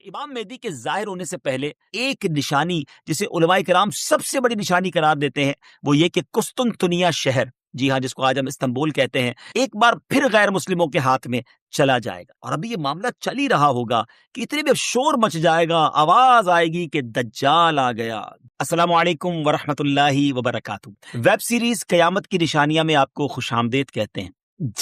امام مہدی کے ظاہر ہونے سے پہلے ایک نشانی جسے علماء کرام سب سے بڑی نشانی قرار دیتے ہیں وہ یہ کہ قسطنطنیہ شہر، جی ہاں، جس کو آج ہم استنبول کہتے ہیں، ایک بار پھر غیر مسلموں کے ہاتھ میں چلا جائے گا۔ اور ابھی یہ معاملہ چل ہی رہا ہوگا کہ اتنے میں شور مچ جائے گا، آواز آئے گی کہ دجال آ گیا۔ السلام علیکم ورحمۃ اللہ وبرکاتہ۔ ویب سیریز قیامت کی نشانیاں میں آپ کو خوش آمدید کہتے ہیں۔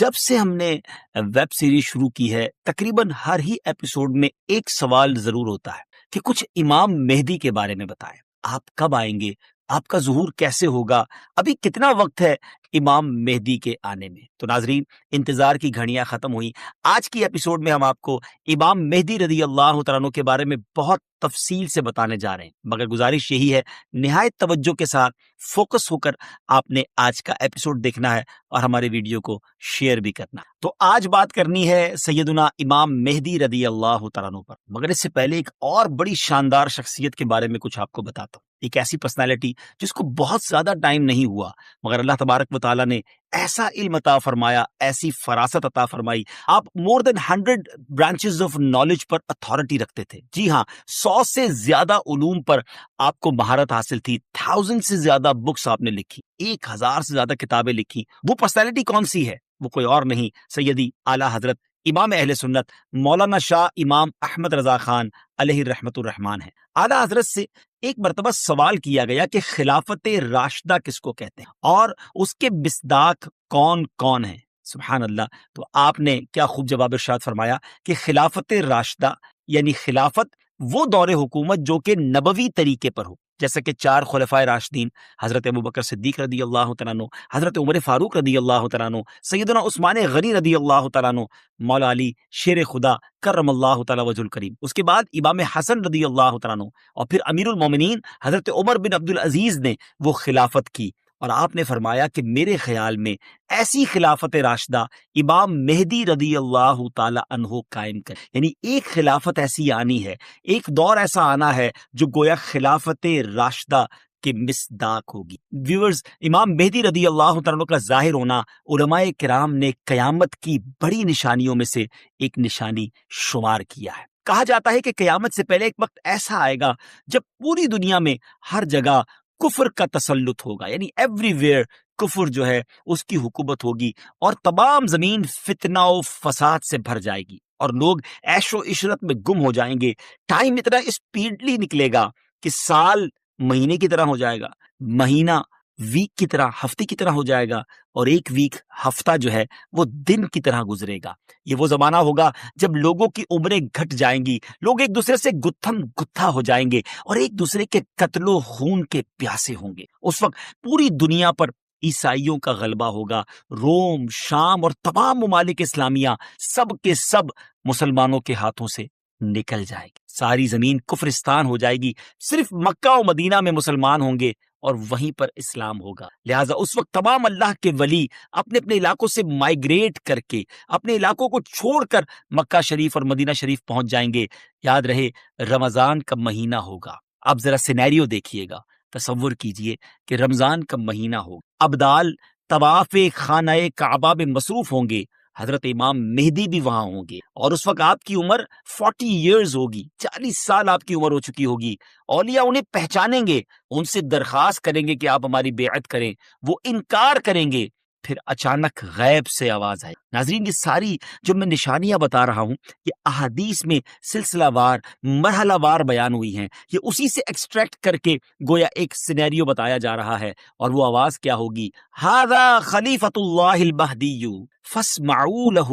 جب سے ہم نے ویب سیریز شروع کی ہے تقریباً ہر ہی ایپیسوڈ میں ایک سوال ضرور ہوتا ہے کہ کچھ امام مہدی کے بارے میں بتائیں، آپ کب آئیں گے، آپ کا ظہور کیسے ہوگا، ابھی کتنا وقت ہے امام مہدی کے آنے میں۔ تو ناظرین، انتظار کی گھڑیاں ختم ہوئی۔ آج کی ایپیسوڈ میں ہم آپ کو امام مہدی رضی اللہ تعالیٰ عنہ کے بارے میں بہت تفصیل سے بتانے جا رہے ہیں، مگر گزارش یہی ہے نہایت توجہ کے ساتھ فوکس ہو کر آپ نے آج کا ایپیسوڈ دیکھنا ہے اور ہمارے ویڈیو کو شیئر بھی کرنا۔ تو آج بات کرنی ہے سیدنا امام مہدی رضی اللہ تعالیٰ عنہ پر، مگر اس سے پہلے ایک اور بڑی شاندار شخصیت کے بارے میں کچھ آپ کو بتاتا ہوں۔ ایک ایسی پرسنالٹی جس کو بہت زیادہ ٹائم نہیں ہوا مگر اللہ تبارک و تعالیٰ نے ایسا علم عطا فرمایا، ایسی فراست عطا فرمائی، آپ مور دین 100 branches of knowledge per authority رکھتے تھے۔ جی ہاں، 100 سے زیادہ علوم پر آپ کو مہارت حاصل تھی، 1000 سے زیادہ بکس آپ نے لکھی، 1000 سے زیادہ کتابیں لکھی۔ وہ پرسنالٹی کون سی ہے؟ وہ کوئی اور نہیں، سیدی اعلیٰ حضرت امام اہل سنت مولانا شاہ امام احمد رضا خان علیہ رحمت الرحمان ہے۔ اعلیٰ حضرت سے ایک مرتبہ سوال کیا گیا کہ خلافت راشدہ کس کو کہتے ہیں اور اس کے مصداق کون کون ہیں؟ سبحان اللہ۔ تو آپ نے کیا خوب جواب ارشاد فرمایا کہ خلافت راشدہ یعنی خلافت وہ دور حکومت جو کہ نبوی طریقے پر ہو، جیسا کہ 4 خلفائے راشدین حضرت ابوبکر صدیق رضی اللہ تعالیٰ عنہ، حضرت عمر فاروق رضی اللہ تعالیٰ عنہ، سیدنا عثمان غنی رضی اللہ تعالیٰ عنہ، مولا علی شیر خدا کرم اللہ تعالیٰ وجہ الکریم، اس کے بعد امام حسن رضی اللہ تعالیٰ عنہ، اور پھر امیر المومنین حضرت عمر بن عبد العزیز نے وہ خلافت کی۔ اور آپ نے فرمایا کہ میرے خیال میں ایسی خلافت راشدہ امام مہدی رضی اللہ تعالی عنہ قائم کر، یعنی ایک خلافت ایسی آنی ہے، ایک دور ایسا آنا ہے جو گویا خلافت راشدہ کے مصداق ہوگی۔ ویورز، امام مہدی رضی اللہ تعالیٰ عنہ کا ظاہر ہونا علماء کرام نے قیامت کی بڑی نشانیوں میں سے ایک نشانی شمار کیا ہے۔ کہا جاتا ہے کہ قیامت سے پہلے ایک وقت ایسا آئے گا جب پوری دنیا میں ہر جگہ کفر کا تسلط ہوگا، یعنی ایوری ویئر کفر جو ہے اس کی حکومت ہوگی اور تمام زمین فتنہ و فساد سے بھر جائے گی اور لوگ عیش و عشرت میں گم ہو جائیں گے۔ ٹائم اتنا اسپیڈلی نکلے گا کہ سال مہینے کی طرح ہو جائے گا، مہینہ ویک کی طرح، ہفتے کی طرح ہو جائے گا، اور ایک ویک ہفتہ جو ہے وہ دن کی طرح گزرے گا۔ یہ وہ زمانہ ہوگا جب لوگوں کی عمریں گھٹ جائیں گی، لوگ ایک دوسرے سے گتھم گتھا ہو جائیں گے اور ایک دوسرے کے قتل و خون کے پیاسے ہوں گے۔ اس وقت پوری دنیا پر عیسائیوں کا غلبہ ہوگا، روم، شام اور تمام ممالک اسلامیہ سب کے سب مسلمانوں کے ہاتھوں سے نکل جائے گی، ساری زمین کفرستان ہو جائے گی، صرف مکہ و مدینہ میں مسلمان ہوں گے اور وہیں پر اسلام ہوگا۔ لہٰذا اس وقت تمام اللہ کے ولی اپنے اپنے علاقوں سے مائیگریٹ کر کے اپنے علاقوں کو چھوڑ کر مکہ شریف اور مدینہ شریف پہنچ جائیں گے۔ یاد رہے رمضان کا مہینہ ہوگا۔ اب ذرا سینیریو دیکھیے گا، تصور کیجئے کہ رمضان کا مہینہ ہوگا، ابدال طواف خانہ کعبہ میں مصروف ہوں گے، حضرت امام مہدی بھی وہاں ہوں گے، اور اس وقت آپ کی عمر 40 ایئرز ہوگی، 40 سال آپ کی عمر ہو چکی ہوگی۔ اولیاء انہیں پہچانیں گے، ان سے درخواست کریں گے کہ آپ ہماری بیعت کریں، وہ انکار کریں گے، پھر اچانک غیب سے آواز آئے۔ ناظرین، یہ ساری جو میں نشانیاں بتا رہا ہوں یہ احادیث میں سلسلہ وار مرحلہ وار بیان ہوئی ہیں، یہ اسی سے ایکسٹریکٹ کر کے گویا ایک سینیریو بتایا جا رہا ہے، اور وہ آواز کیا ہوگی؟ ھذا خلیفۃ اللہ المہدی فاسمعوا لہ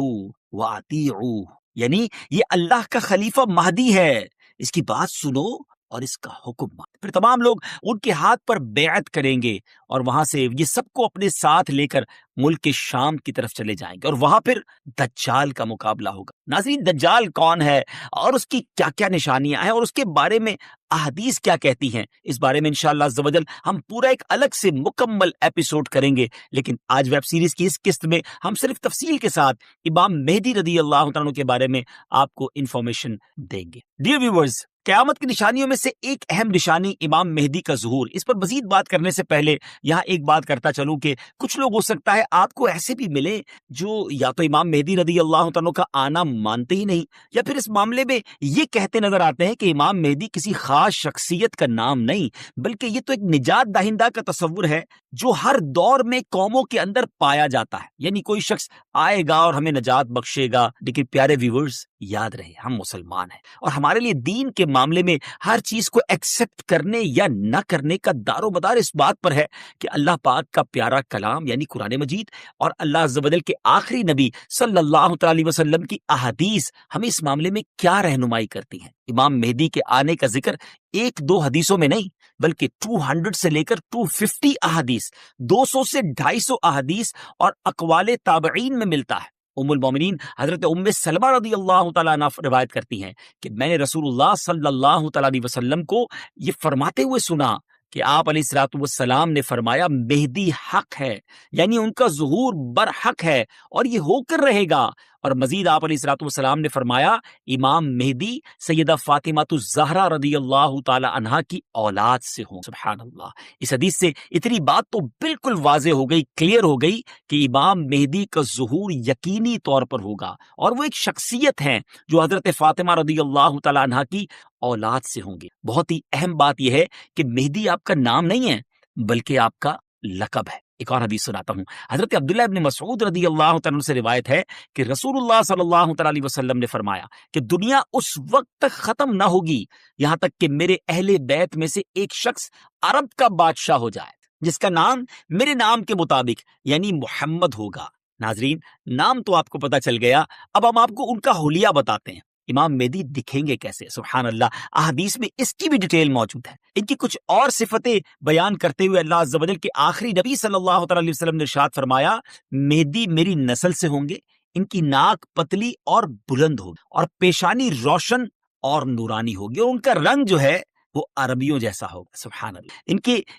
واطیعوہ، یعنی یہ اللہ کا خلیفہ مہدی ہے، اس کی بات سنو اور اس کا حکم مان۔ پھر تمام لوگ ان کے ہاتھ پر بیعت کریں گے اور وہاں سے یہ سب کو اپنے ساتھ لے کر ملک شام کی طرف چلے جائیں گے، اور وہاں پھر دجال کا مقابلہ ہوگا۔ ناظرین، دجال کون ہے اور اس کی کیا کیا نشانیاں ہیں اور اس کے بارے میں احادیث کیا کہتی ہیں، اس بارے میں انشاءاللہ عز و جل ہم پورا ایک الگ سے مکمل ایپیسوڈ کریں گے، لیکن آج ویب سیریز کی اس قسط میں ہم صرف تفصیل کے ساتھ امام مہدی رضی اللہ عنہ کے بارے میں آپ کو انفارمیشن دیں گے۔ ڈیئر ویورز، قیامت کی نشانیوں میں سے ایک اہم نشانی امام مہدی کا ظہور۔ اس پر مزید بات کرنے سے پہلے یہاں ایک بات کرتا چلوں کہ کچھ لوگ ہو سکتا ہے آپ کو ایسے بھی ملے جو یا تو امام مہدی رضی اللہ عنہ کا آنا مانتے ہی نہیں، یا پھر اس معاملے میں یہ کہتے نظر آتے ہیں کہ امام مہدی کسی خاص شخصیت کا نام نہیں، بلکہ یہ تو ایک نجات دہندہ کا تصور ہے جو ہر دور میں قوموں کے اندر پایا جاتا ہے، یعنی کوئی شخص آئے گا اور ہمیں نجات بخشے گا۔ لیکن پیارے ویورز، یاد رہے ہم مسلمان ہیں اور ہمارے لیے دین کے معاملے میں ہر چیز کو ایکسپٹ کرنے یا نہ کرنے کا دار و مدار اس بات پر ہے کہ اللہ پاک کا پیارا کلام یعنی قرآن مجید اور اللہ عز و جل کے آخری نبی صلی اللہ تعالی علیہ وسلم کی احادیث ہمیں اس معاملے میں کیا رہنمائی کرتی ہیں۔ امام مہدی کے آنے کا ذکر ایک دو حدیثوں میں نہیں بلکہ 200 سے لے کر 250 احادیث، 200 سے 250 احادیث اور اقوال تابعین میں ملتا ہے۔ ام المومنین حضرت ام سلمہ رضی اللہ تعالیٰ عنہ روایت کرتی ہیں کہ میں نے رسول اللہ صلی اللہ تعالیٰ علیہ وسلم کو یہ فرماتے ہوئے سنا کہ آپ علیہ الصلوۃ والسلام نے فرمایا مہدی حق ہے، یعنی ان کا ظہور برحق ہے اور یہ ہو کر رہے گا۔ اور مزید آپ علیہ الصلوۃ والسلام نے فرمایا امام مہدی سیدہ فاطمہ الزہرا رضی اللہ تعالی عنہا کی اولاد سے ہوں۔ سبحان اللہ، اس حدیث سے اتنی بات تو بالکل واضح ہو گئی، کلیئر ہو گئی کہ امام مہدی کا ظہور یقینی طور پر ہوگا اور وہ ایک شخصیت ہیں جو حضرت فاطمہ رضی اللہ تعالی عنہا کی اولاد سے ہوں گے۔ بہت ہی اہم بات یہ ہے کہ مہدی آپ کا نام نہیں ہے بلکہ آپ کا لقب ہے۔ ایک اور حدیث سناتا ہوں، حضرت عبداللہ ابن مسعود رضی اللہ تعالیٰ عنہ سے روایت ہے کہ رسول اللہ صلی اللہ تعالیٰ علیہ وسلم نے فرمایا کہ دنیا اس وقت تک ختم نہ ہوگی یہاں تک کہ میرے اہل بیت میں سے ایک شخص عرب کا بادشاہ ہو جائے جس کا نام میرے نام کے مطابق یعنی محمد ہوگا۔ ناظرین، نام تو آپ کو پتا چل گیا، اب ہم آپ کو ان کا حلیہ بتاتے ہیں۔ امام مہدی دکھیں گے کیسے؟ سبحان اللہ، احادیث میں اس کی بھی ڈیٹیل موجود ہے۔ ان کی کچھ اور صفتیں بیان کرتے ہوئے اللہ عز و جل کے آخری نبی صلی اللہ تعالی علیہ وسلم نے ارشاد فرمایا مہدی میری نسل سے ہوں گے، ان کی ناک پتلی اور بلند ہوگی اور پیشانی روشن اور نورانی ہوگی اور ان کا رنگ جو ہے وہ عربیوں جیسا ہوگا۔ سبحان اللہ،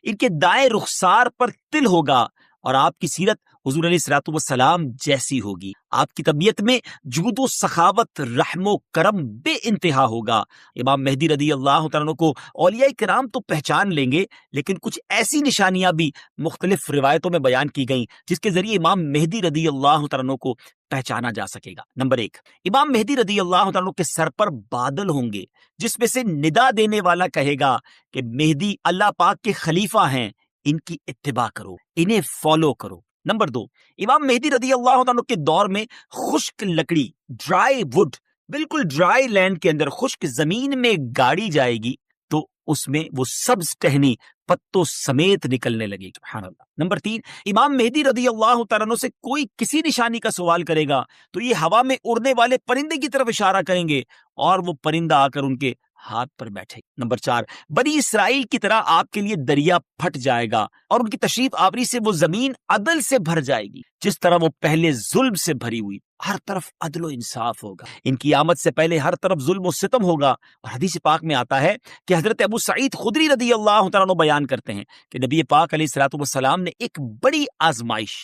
ان کے دائیں رخسار پر تل ہوگا اور آپ کی سیرت حضور علیہ الصلوۃ والسلام جیسی ہوگی۔ آپ کی طبیعت میں جود و سخاوت، رحم و کرم بے انتہا ہوگا۔ امام مہدی رضی اللہ تعالیٰ عنہ کو اولیاء کرام تو پہچان لیں گے، لیکن کچھ ایسی نشانیاں بھی مختلف روایتوں میں بیان کی گئیں جس کے ذریعے امام مہدی رضی اللہ تعالیٰ عنہ کو پہچانا جا سکے گا۔ نمبر 1، امام مہدی رضی اللہ تعالیٰ عنہ کے سر پر بادل ہوں گے جس میں سے ندا دینے والا کہے گا کہ مہدی اللہ پاک کے خلیفہ ہیں، ان کی اتباع کرو، انہیں فالو کرو۔ نمبر 2، امام مہدی رضی اللہ عنہ کے دور میں خشک لکڑی، ڈرائی وڈ، بالکل ڈرائی لینڈ کے اندر خشک زمین میں گاڑی جائے گی تو اس میں وہ سبز ٹہنی پتوں سمیت نکلنے لگے گی۔ سبحان اللہ۔ نمبر 3، امام مہدی رضی اللہ تعالیٰ عنہ سے کوئی کسی نشانی کا سوال کرے گا تو یہ ہوا میں اڑنے والے پرندے کی طرف اشارہ کریں گے اور وہ پرندہ آ کر ان کے ہاتھ پر بیٹھے۔ نمبر 4، بنی اسرائیل کی طرح آپ کے لیے دریا پھٹ جائے گا اور ان کی تشریف آوری سے وہ زمین عدل سے بھر جائے گی جس طرح وہ پہلے ظلم سے بھری ہوئی، ہر طرف عدل و انصاف ہوگا۔ ان کی آمد سے پہلے ہر طرف ظلم و ستم ہوگا۔ اور حدیث پاک میں آتا ہے کہ حضرت ابو سعید خدری رضی اللہ تعالیٰ عنہ بیان کرتے ہیں کہ نبی پاک علیہ الصلوۃ والسلام نے ایک بڑی آزمائش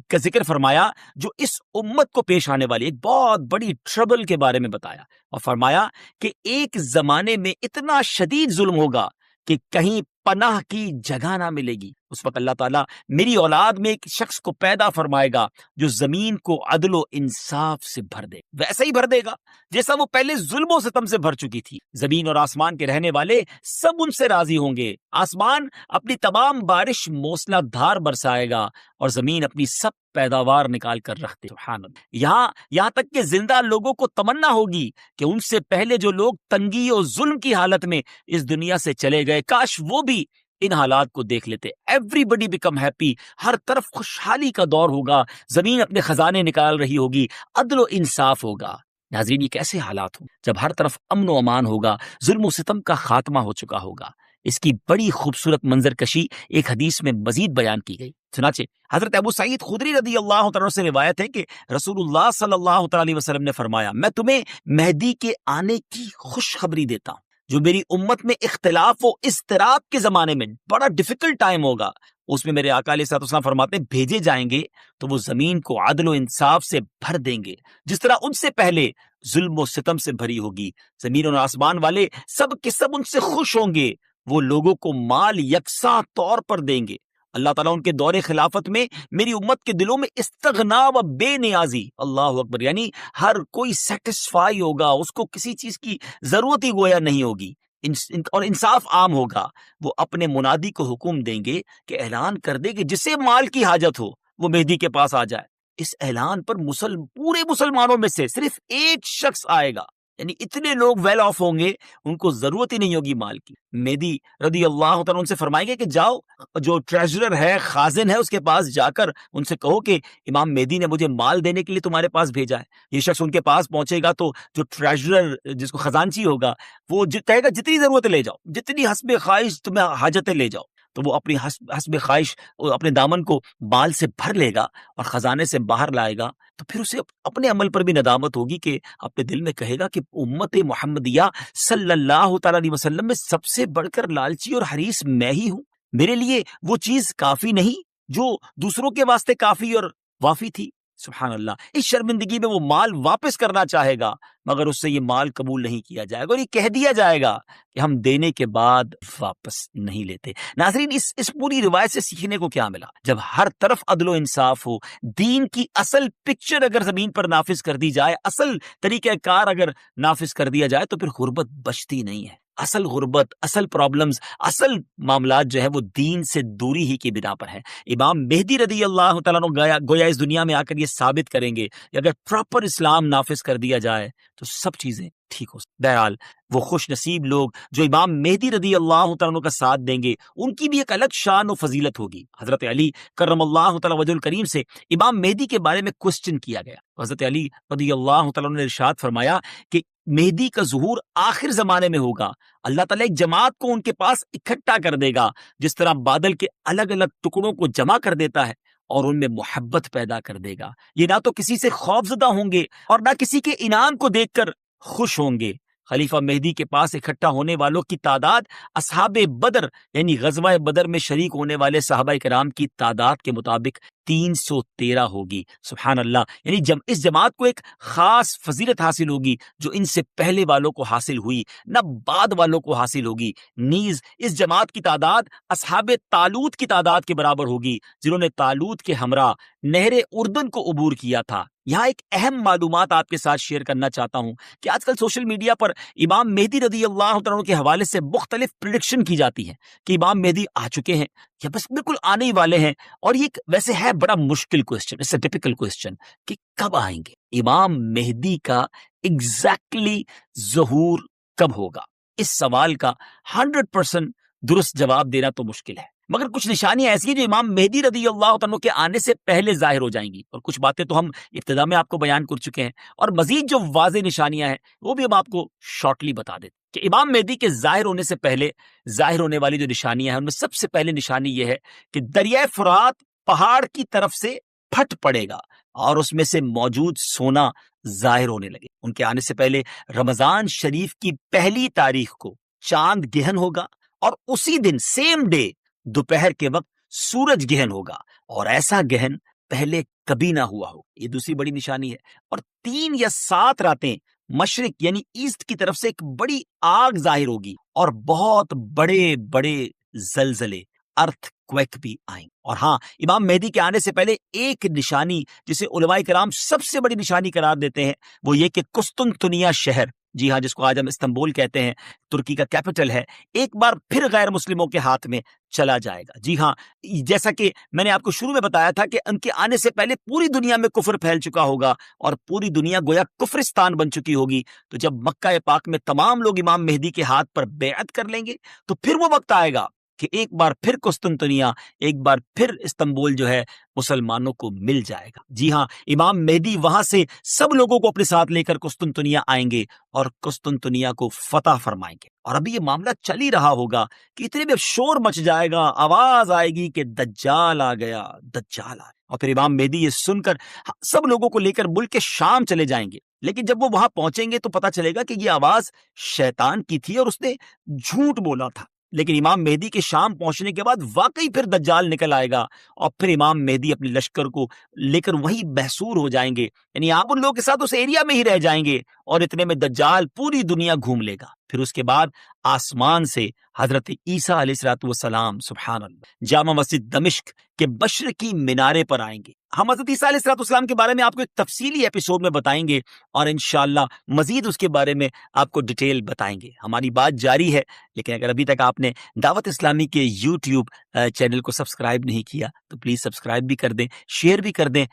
کا ذکر فرمایا جو اس امت کو پیش آنے والی ایک بہت بڑی ٹربل کے بارے میں بتایا اور فرمایا کہ ایک زمانے میں اتنا شدید ظلم ہوگا کہ کہیں پناہ کی جگہ نہ ملے گی۔ اس وقت اللہ تعالیٰ میری اولاد میں ایک شخص کو پیدا فرمائے گا جو زمین کو عدل و انصاف سے بھر دے، ویسا ہی بھر دے گا جیسا وہ پہلے ظلم و ستم سے بھر چکی تھی۔ زمین اور آسمان کے رہنے والے سب ان سے راضی ہوں گے۔ آسمان اپنی تمام بارش موسلا دھار برسائے گا اور زمین اپنی سب پیداوار نکال کر رکھ دے۔ سبحان اللہ۔ یہاں تک کہ زندہ لوگوں کو تمنا ہوگی کہ ان سے پہلے جو لوگ تنگی اور ظلم کی حالت میں اس دنیا سے چلے گئے کاش وہ بھی ان حالات کو دیکھ لیتے۔ ایوری بڈی بیکم ہیپی، ہر طرف خوشحالی کا دور ہوگا، زمین اپنے خزانے نکال رہی ہوگی، عدل و انصاف ہوگا۔ ناظرین، یہ کیسے حالات ہوں جب ہر طرف امن و امان ہوگا، ظلم و ستم کا خاتمہ ہو چکا ہوگا۔ اس کی بڑی خوبصورت منظر کشی ایک حدیث میں مزید بیان کی گئی۔ چنانچہ حضرت ابو سعید خدری رضی اللہ تعالیٰ سے روایت ہے کہ رسول اللہ صلی اللہ تعالیٰ علیہ وسلم نے فرمایا میں تمہیں مہدی کے آنے کی خوشخبری دیتا ہوں جو میری امت میں اختلاف و اضطراب کے زمانے میں بڑا ڈیفیکلٹ ٹائم ہوگا، اس میں میرے آقا علیہ الصلوۃ والسلام فرماتے ہیں بھیجے جائیں گے تو وہ زمین کو عدل و انصاف سے بھر دیں گے جس طرح ان سے پہلے ظلم و ستم سے بھری ہوگی، زمین اور آسمان والے سب کے سب ان سے خوش ہوں گے، وہ لوگوں کو مال یکساں طور پر دیں گے۔ اللہ تعالیٰ ان کے دور خلافت میں میری امت کے دلوں میں استغنا و بے نیازی، اللہ اکبر، یعنی ہر کوئی سیٹسفائی ہوگا، اس کو کسی چیز کی ضرورت ہی گویا نہیں ہوگی، اور انصاف عام ہوگا۔ وہ اپنے منادی کو حکم دیں گے کہ اعلان کر دے کہ جسے مال کی حاجت ہو وہ مہدی کے پاس آ جائے۔ اس اعلان پر پورے مسلمانوں میں سے صرف ایک شخص آئے گا، یعنی اتنے لوگ ویل آف ہوں گے، ان کو ضرورت ہی نہیں ہوگی مال کی۔ مہدی رضی اللہ تعالیٰ ان سے فرمائیں گے کہ جاؤ، جو ٹریجرر ہے، خازن ہے، اس کے پاس جا کر ان سے کہو کہ امام مہدی نے مجھے مال دینے کے لیے تمہارے پاس بھیجا ہے۔ یہ شخص ان کے پاس پہنچے گا تو جو ٹریجرر، جس کو خزانچی ہوگا، وہ کہے گا جتنی ضرورت لے جاؤ، جتنی حسب خواہش تمہیں حاجتیں لے جاؤ۔ تو وہ اپنی حسب خواہش اپنے دامن کو مال سے بھر لے گا اور خزانے سے باہر لائے گا، تو پھر اسے اپنے عمل پر بھی ندامت ہوگی کہ اپنے دل میں کہے گا کہ امت محمدیہ صلی اللہ تعالیٰ علیہ وسلم میں سب سے بڑھ کر لالچی اور حریص میں ہی ہوں، میرے لیے وہ چیز کافی نہیں جو دوسروں کے واسطے کافی اور وافی تھی۔ سبحان اللہ، اس شرمندگی میں وہ مال واپس کرنا چاہے گا، مگر اس سے یہ مال قبول نہیں کیا جائے گا اور یہ کہہ دیا جائے گا کہ ہم دینے کے بعد واپس نہیں لیتے۔ ناظرین، اس پوری روایت سے سیکھنے کو کیا ملا؟ جب ہر طرف عدل و انصاف ہو، دین کی اصل پکچر اگر زمین پر نافذ کر دی جائے، اصل طریقہ کار اگر نافذ کر دیا جائے، تو پھر غربت بچتی نہیں ہے۔ اصل غربت، اصل پرابلمز، اصل معاملات جو ہے وہ دین سے دوری ہی کی بنا پر ہے۔ امام مہدی رضی اللہ تعالیٰ عنہ گویا اس دنیا میں آ کر یہ ثابت کریں گے کہ اگر پراپر اسلام نافذ کر دیا جائے تو سب چیزیں ٹھیک ہو سکتی۔ بہرحال وہ خوش نصیب لوگ جو امام مہدی رضی اللہ تعالیٰ عنہ کا ساتھ دیں گے، ان کی بھی ایک الگ شان و فضیلت ہوگی۔ حضرت علی کرم اللہ تعالیٰ وجہ الکریم سے امام مہدی کے بارے میں کوسچن کیا گیا۔ حضرت علی رضی اللہ تعالیٰ عنہ نے ارشاد فرمایا کہ مہدی کا ظہور آخر زمانے میں ہوگا، اللہ تعالیٰ ایک جماعت کو ان کے پاس اکٹھا کر دے گا، جس طرح بادل کے الگ الگ ٹکڑوں کو جمع کر دیتا ہے، اور ان میں محبت پیدا کر دے گا۔ یہ نہ تو کسی سے خوفزدہ ہوں گے اور نہ کسی کے انعام کو دیکھ کر خوش ہوں گے۔ خلیفہ مہدی کے پاس اکٹھا ہونے والوں کی تعداد اصحاب بدر، یعنی غزوہ بدر میں شریک ہونے والے صحابہ کرام کی تعداد کے مطابق 313 ہوگی۔ سبحان اللہ، یعنی اس جماعت کو ایک خاص فضیلت حاصل ہوگی جو ان سے پہلے والوں کو حاصل ہوئی، نہ بعد والوں کو حاصل ہوگی۔ نیز اس جماعت کی تعداد اصحاب طالوت کی تعداد کے برابر ہوگی، جنہوں نے طالوت کے ہمراہ نہر اردن کو عبور کیا تھا۔ یہاں ایک اہم معلومات آپ کے ساتھ شیئر کرنا چاہتا ہوں کہ آج کل سوشل میڈیا پر امام مہدی رضی اللہ عنہ کے حوالے سے مختلف پریڈکشن کی جاتی ہے کہ امام مہدی آ چکے ہیں یا بس بالکل آنے ہی والے ہیں، اور یہ ویسے ہے بڑا مشکل question, it's a typical question کہ کب آئیں گے امام مہدی کا ایگزیکٹلی ظہور کب ہوگا؟ اس سوال کا 100% درست جواب دینا تو مشکل ہے، مگر کچھ نشانیاں ایسی ہیں جو امام مہدی رضی اللہ عنہ کے آنے سے پہلے ظاہر ہو جائیں گی، اور کچھ باتیں تو ہم ابتدا میں آپ کو بیان کر چکے ہیں، اور مزید جو واضح نشانیاں ہیں وہ بھی ہم آپ کو شارٹلی بتا دیتے کہ امام مہدی کے ظاہر ہونے سے پہلے ظاہر ہونے والی جو نشانیاں ہیں ان میں سب سے پہلے نشانی یہ ہے کہ دریائے فرات پہاڑ کی طرف سے پھٹ پڑے گا اور اس میں سے موجود سونا ظاہر ہونے لگے۔ ان کے آنے سے پہلے رمضان شریف کی پہلی تاریخ کو چاند گہن ہوگا، اور اسی دن سیم ڈے دوپہر کے وقت سورج گہن ہوگا، اور ایسا گہن پہلے کبھی نہ ہوا ہو۔ یہ دوسری بڑی نشانی ہے۔ اور 3 یا 7 راتیں مشرق یعنی ایسٹ کی طرف سے ایک بڑی آگ ظاہر ہوگی، اور بہت بڑے بڑے زلزلے، ارتھ کویک بھی آئیں۔ اور ہاں، امام مہدی کے آنے سے پہلے ایک نشانی جسے علماء کرام سب سے بڑی نشانی قرار دیتے ہیں وہ یہ کہ قسطنطنیہ شہر، جی ہاں، جس کو آج ہم استنبول کہتے ہیں، ترکی کا کیپٹل ہے، ایک بار پھر غیر مسلموں کے ہاتھ میں چلا جائے گا۔ جی ہاں، جیسا کہ میں نے آپ کو شروع میں بتایا تھا کہ ان کے آنے سے پہلے پوری دنیا میں کفر پھیل چکا ہوگا اور پوری دنیا گویا کفرستان بن چکی ہوگی۔ تو جب مکہ پاک میں تمام لوگ امام مہدی کے ہاتھ پر بیعت کر لیں گے تو پھر وہ وقت آئے گا کہ ایک بار پھر قسطنطنیہ، ایک بار پھر استنبول جو ہے مسلمانوں کو مل جائے گا۔ جی ہاں، امام مہدی وہاں سے سب لوگوں کو اپنے ساتھ لے کر قسطنطنیہ آئیں گے اور قسطنطنیہ کو فتح فرمائیں گے۔ اور ابھی یہ معاملہ چل ہی رہا ہوگا کہ اتنے میں شور مچ جائے گا، آواز آئے گی کہ دجال آ گیا، دجال آ گیا، اور پھر امام مہدی یہ سن کر سب لوگوں کو لے کر ملک کے شام چلے جائیں گے۔ لیکن جب وہ وہاں پہنچیں گے تو پتہ چلے گا کہ یہ آواز شیطان کی تھی اور اس نے جھوٹ بولا تھا۔ لیکن امام مہدی کے شام پہنچنے کے بعد واقعی پھر دجال نکل آئے گا اور پھر امام مہدی اپنے لشکر کو لے کر وہی بحصور ہو جائیں گے، یعنی آپ ان لوگوں کے ساتھ اس ایریا میں ہی رہ جائیں گے اور اتنے میں دجال پوری دنیا گھوم لے گا۔ پھر اس کے بعد آسمان سے حضرت عیسیٰ علیہ الصلوۃ والسلام سبحان اللہ جامع مسجد دمشق کے مشرقی مینارے پر آئیں گے۔ ہم حضرت عیسیٰ علیہ الصلوۃ والسلام کے بارے میں آپ کو ایک تفصیلی ایپیسوڈ میں بتائیں گے اور انشاءاللہ مزید اس کے بارے میں آپ کو ڈیٹیل بتائیں گے۔ ہماری بات جاری ہے، لیکن اگر ابھی تک آپ نے دعوت اسلامی کے یوٹیوب چینل کو سبسکرائب نہیں کیا تو پلیز سبسکرائب بھی کر دیں، شیئر بھی کر دیں۔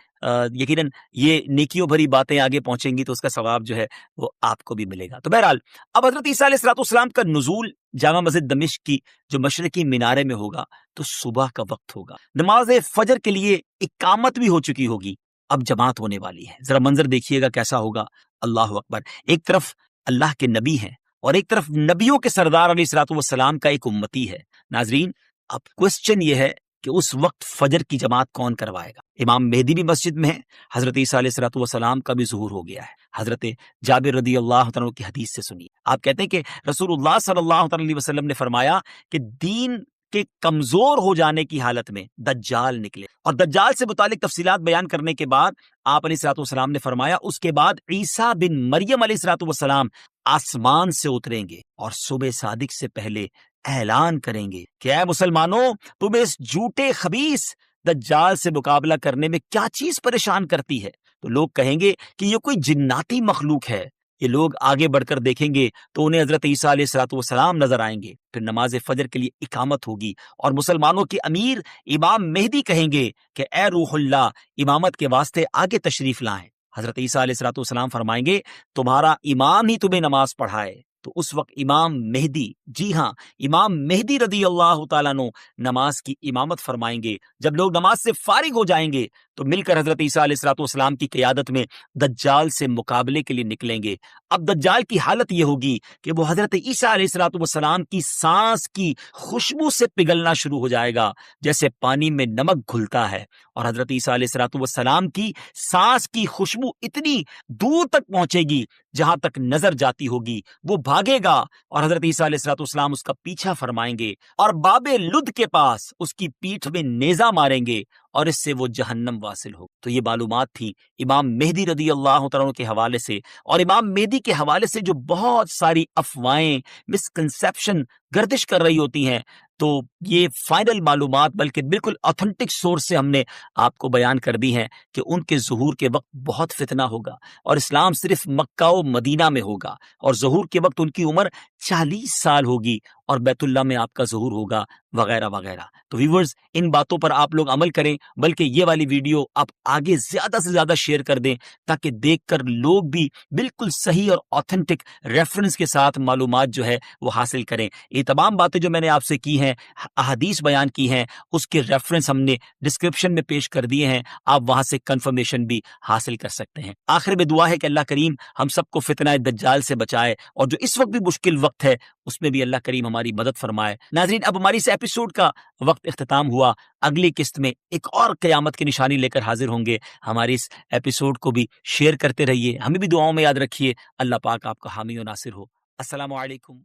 یقیناً یہ نیکیوں بھری باتیں آگے پہنچیں گی تو اس کا ثواب جو ہے وہ آپ کو بھی ملے گا۔ تو بہرحال اب حضرت عیسیٰ علیہ الصلوۃ والسلام کا نزول جامع مسجد دمشق کی جو مشرقی مینارے میں ہوگا تو صبح کا وقت ہوگا، نماز فجر کے لیے اقامت بھی ہو چکی ہوگی، اب جماعت ہونے والی ہے۔ ذرا منظر دیکھیے گا کیسا ہوگا، اللہ اکبر۔ ایک طرف اللہ کے نبی ہیں اور ایک طرف نبیوں کے سردار علیہ الصلوۃ والسلام کا ایک امتی ہے۔ ناظرین اب کوسچن یہ ہے کہ اس وقت فجر کی جماعت کون کروائے گا؟ امام مہدی بھی مسجد میں ہے، حضرت عیسیٰ علیہ الصلوۃ والسلام کا بھی ظہور ہو گیا ہے۔ حضرت جابر رضی اللہ عنہ کی حدیث سے سنیے، آپ کہتے ہیں کہ رسول اللہ صلی اللہ علیہ وسلم نے فرمایا کہ دین کے کمزور ہو جانے کی حالت میں دجال نکلے، اور دجال سے متعلق تفصیلات بیان کرنے کے بعد آپ علیہ الصلوۃ والسلام نے فرمایا اس کے بعد عیسیٰ بن مریم علیہ الصلوۃ والسلام آسمان سے اتریں گے اور صبح صادق سے پہلے اعلان کریں گے کہ اے مسلمانوں، تمہیں اس جھوٹے خبیث دجال سے مقابلہ کرنے میں کیا چیز پریشان کرتی ہے؟ تو لوگ کہیں گے کہ یہ کوئی جناتی مخلوق ہے۔ یہ لوگ آگے بڑھ کر دیکھیں گے تو انہیں حضرت عیسیٰ علیہ الصلوۃ والسلام نظر آئیں گے۔ پھر نماز فجر کے لیے اقامت ہوگی اور مسلمانوں کے امیر امام مہدی کہیں گے کہ اے روح اللہ، امامت کے واسطے آگے تشریف لائیں۔ حضرت عیسیٰ علیہ الصلوۃ والسلام فرمائیں گے تمہارا امام ہی تمہیں نماز پڑھائے۔ تو اس وقت امام مہدی، جی ہاں امام مہدی رضی اللہ تعالیٰ عنہ نماز کی امامت فرمائیں گے۔ جب لوگ نماز سے فارغ ہو جائیں گے تو مل کر حضرت عیسیٰ علیہ الصلوۃ والسلام کی قیادت میں دجال سے مقابلے کے لیے نکلیں گے۔ اب دجال کی حالت یہ ہوگی کہ وہ حضرت عیسیٰ علیہ الصلوۃ والسلام کی سانس کی خوشبو سے پگھلنا شروع ہو جائے گا جیسے پانی میں نمک گھلتا ہے، اور حضرت عیسیٰ علیہ الصلوۃ والسلام کی سانس کی خوشبو اتنی دور تک پہنچے گی جہاں تک نظر جاتی ہوگی، وہ بھاگے گا اور حضرت عیسیٰ علیہ الصلوۃ والسلام اس کا پیچھا فرمائیں گے اور باب لد کے پاس اس کی پیٹھ میں نیزہ ماریں گے اور اس سے وہ جہنم واصل ہو۔ تو یہ معلومات تھی امام مہدی رضی اللہ تعالیٰ عنہ کے حوالے سے، اور امام مہدی کے حوالے سے جو بہت ساری افواہیں، مسکنسیپشن گردش کر رہی ہوتی ہیں، تو یہ فائنل معلومات بلکہ بالکل اوتھنٹک سورس سے ہم نے آپ کو بیان کر دی ہیں کہ ان کے ظہور کے وقت بہت فتنہ ہوگا اور اسلام صرف مکہ و مدینہ میں ہوگا، اور ظہور کے وقت ان کی عمر 40 سال ہوگی اور بیت اللہ میں آپ کا ظہور ہوگا وغیرہ وغیرہ۔ تو ویورز ان باتوں پر آپ لوگ عمل کریں، بلکہ یہ والی ویڈیو آپ آگے زیادہ سے زیادہ شیئر کر دیں تاکہ دیکھ کر لوگ بھی بالکل صحیح اور اوتھنٹک ریفرنس کے ساتھ معلومات جو ہے وہ حاصل کریں۔ یہ تمام باتیں جو میں نے آپ سے کی ہیں، احادیث بیان کی ہیں، اس کے ریفرنس ہم نے ڈسکرپشن میں پیش کر دیے ہیں، آپ وہاں سے کنفرمیشن بھی حاصل کر سکتے ہیں۔ آخر میں دعا ہے کہ اللہ کریم ہم سب کو فتنہ دجال سے بچائے، اور جو اس وقت بھی مشکل وقت ہے اس میں بھی اللہ کریم ہماری مدد فرمائے۔ ناظرین اب ہماری اس ایپیسوڈ کا وقت اختتام ہوا، اگلی قسط میں ایک اور قیامت کی نشانی لے کر حاضر ہوں گے۔ ہماری اس ایپیسوڈ کو بھی شیئر کرتے رہیے، ہمیں بھی دعاؤں میں یاد رکھیے۔ اللہ پاک آپ کا حامی و ناصر ہو۔ السلام علیکم۔